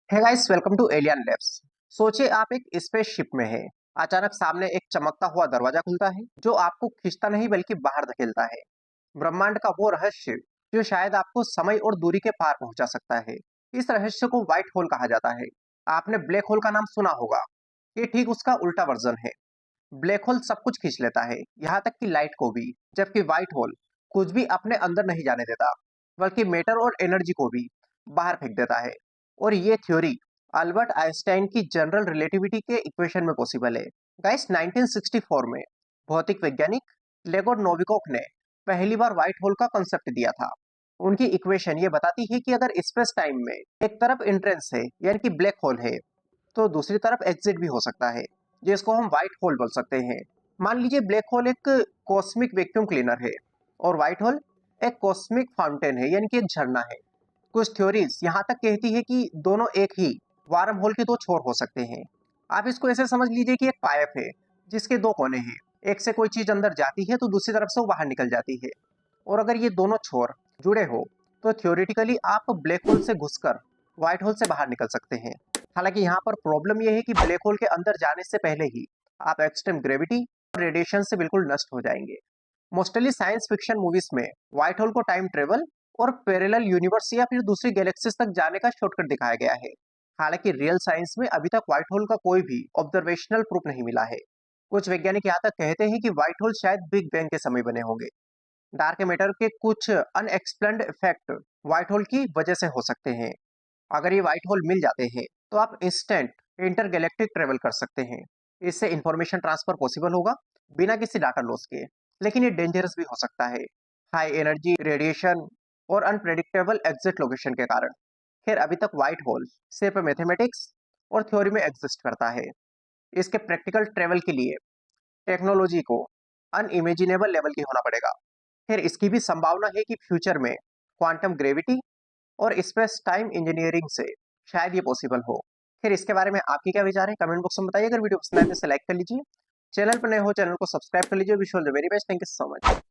Hey guys, welcome to Alien Labs. सोचिए आप एक स्पेसशिप में हैं। अचानक सामने एक चमकता हुआ दरवाजा खुलता है जो आपको खींचता नहीं बल्कि बाहर धकेलता है। ब्रह्मांड का वो रहस्य जो शायद आपको समय और दूरी के पार पहुंचा सकता है। इस रहस्य को व्हाइट होल कहा जाता है। आपने ब्लैक होल का नाम सुना होगा। ये ठीक उसका उल्टा वर्जन है। ब्लैक होल सब कुछ खींच लेता है, यहाँ तक कि लाइट को भी, जबकि व्हाइट होल कुछ भी अपने अंदर नहीं जाने देता, बल्कि मैटर और एनर्जी को भी बाहर फेंक देता है। और ये थ्योरी अल्बर्ट आइंस्टाइन की जनरल रिलेटिविटी के इक्वेशन में पॉसिबल है। गाइस, 1964 में भौतिक वैज्ञानिक लेगोर नोविकोक ने पहली बार व्हाइट होल का कॉन्सेप्ट दिया था। उनकी इक्वेशन ये बताती है कि अगर स्पेस टाइम में एक तरफ एंट्रेंस है यानी कि ब्लैक होल है, तो दूसरी तरफ एग्जिट भी हो सकता है, जिसको हम व्हाइट होल बोल सकते हैं। मान लीजिए ब्लैक होल एक कॉस्मिक वैक्यूम क्लीनर है और व्हाइट होल एक कॉस्मिक फाउंटेन है यानी कि एक झरना है। कुछ थ्योरीज यहाँ तक कहती है कि दोनों एक ही वार्म होल के दो छोर हो सकते हैं। आप इसको ऐसे समझ लीजिए कि एक पाइप है जिसके दो कोने हैं। एक से कोई चीज अंदर जाती है तो दूसरी तरफ से वो बाहर निकल जाती है। और अगर ये दोनों छोर जुड़े हो तो थ्योरेटिकली आप ब्लैक होल से घुसकर व्हाइट होल से बाहर निकल सकते हैं। हालांकि यहाँ पर प्रॉब्लम यह है कि ब्लैक होल के अंदर जाने से पहले ही आप एक्सट्रीम ग्रेविटी और रेडिएशन से बिल्कुल नष्ट हो जाएंगे। मोस्टली साइंस फिक्शन मूवीज में व्हाइट होल को टाइम ट्रेवल और पैरेलल यूनिवर्स या फिर दूसरी गैलेक्सीज तक जाने का शॉर्टकट दिखाया गया है। हालांकि रियल साइंस में अभी तक व्हाइट होल का कोई भी ऑब्जर्वेशनल प्रूफ नहीं मिला है। कुछ वैज्ञानिक यहाँ तक कहते हैं कि व्हाइट होल शायद बिग बैंग के समय बने होंगे। डार्क मैटर के कुछ अनएक्सप्लेन्ड इफेक्ट व्हाइट होल की वजह से हो सकते हैं। अगर ये व्हाइट होल मिल जाते हैं तो आप इंस्टेंट इंटरगैलेक्टिक ट्रेवल कर सकते हैं। इससे इंफॉर्मेशन ट्रांसफर पॉसिबल होगा बिना किसी डाटा लॉस के। लेकिन ये डेंजरस भी हो सकता है, हाई एनर्जी रेडिएशन और अनप्रेडिक्टेबल एग्जिट लोकेशन के कारण। खैर, अभी तक व्हाइट होल सिर्फ मैथमेटिक्स और थ्योरी में एग्जिस्ट करता है। इसके प्रैक्टिकल ट्रेवल के लिए टेक्नोलॉजी को अनइमेजिनेबल लेवल की होना पड़ेगा। फिर इसकी भी संभावना है कि फ्यूचर में क्वांटम ग्रेविटी और स्पेस टाइम इंजीनियरिंग से शायद ये पॉसिबल हो। फिर इसके बारे में आपके क्या विचार है, कमेंट बॉक्स में बताइए। अगर वीडियो पसंद आए तो इसे लाइक कर लीजिए, चैनल पर नए हो चैनल को सब्सक्राइब कर लीजिए। Wish you all the very best, thank you so much.